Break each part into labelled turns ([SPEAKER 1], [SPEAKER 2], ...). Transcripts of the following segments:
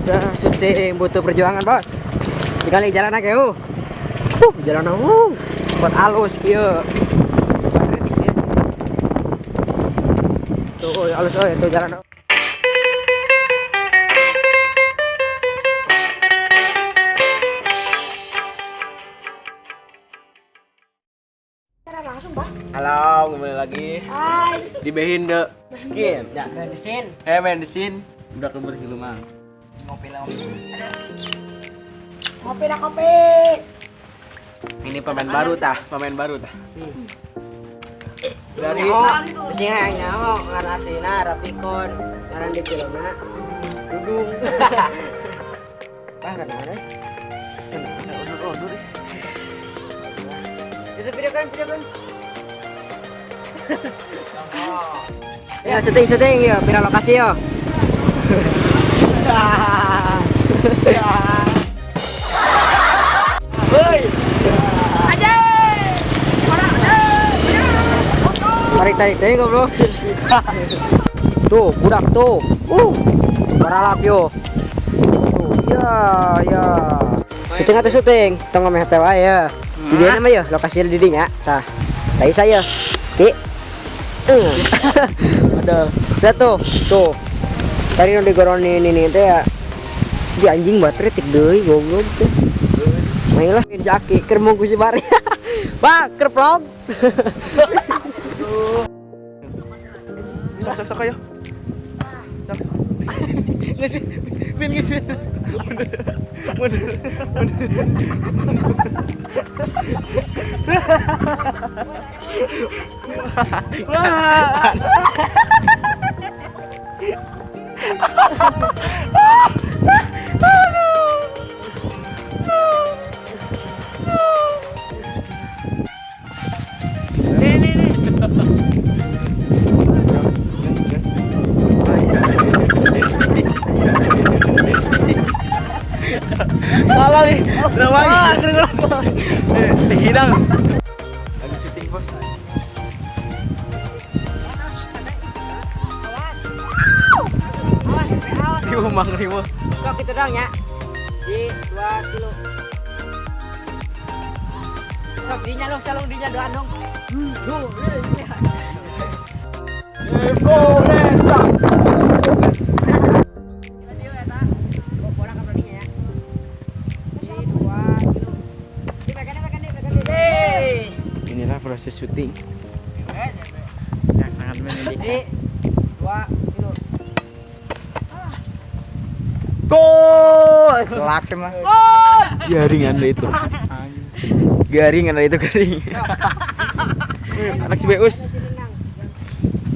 [SPEAKER 1] Udah syuting butuh perjuangan, Bos. Dikali jalan aja jalan buat halus iya. Tuh halus tuh jalan.
[SPEAKER 2] Langsung, Bah.
[SPEAKER 3] Halo, kembali lagi
[SPEAKER 2] Hai.
[SPEAKER 3] di Behind the Skin.
[SPEAKER 1] Ya, di sini.
[SPEAKER 3] Main di sini. Udah keluar sih lu, Mang.
[SPEAKER 1] Ngopi.
[SPEAKER 2] Kopi dah kopi.
[SPEAKER 3] Ini pemain baru tah. Dari
[SPEAKER 1] Sing nyaho ngarasina rapikon. Saran di filmna. Dudung. Kan ada. Undur deh. Itu video kan. Ya syuting ya, pindah lokasi ya. Woi. Aja. Tarik goblok. Tuh, budak tuh. Baralap yo. Tuh, ya. Syuting atau syuting? Tong ngomeh teh wae ya. Video nama ya, lokasi di dinding ya. Tah. Tadi saya. Ki. Ada. Satu. Tuh. Tadi nu digoroni ini teh ya. Di anjing baterai tik deui goblok tuh. Mainlah jaki keur mungkus bari. Bang, keur vlog.
[SPEAKER 3] sok ayo. Sok. Geus bin. Mundur. Salah nih, drama hilang. Lagi syuting, Bos. Awas. Mang Rimo.
[SPEAKER 1] Kok gitu dong ya. Di 2 kilo. Sok dinya lo, calong dinya doan dong.
[SPEAKER 3] Indonesia. Inilah proses syuting. Sangat menyenangkan.
[SPEAKER 1] 2 kilo.
[SPEAKER 3] Gol! Kelak semua. Garing anda itu. Garing. Anak si Beus.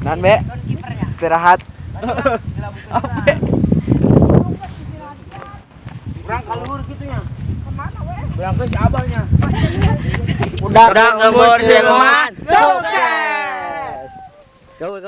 [SPEAKER 3] Nan Be. Istirahat. Apa?
[SPEAKER 1] Kurang kalur gitu ya.
[SPEAKER 2] Kemana weh?
[SPEAKER 1] Berangkat ke abangnya.
[SPEAKER 3] Udah ngebor siluman.
[SPEAKER 1] Sukses. Gaul.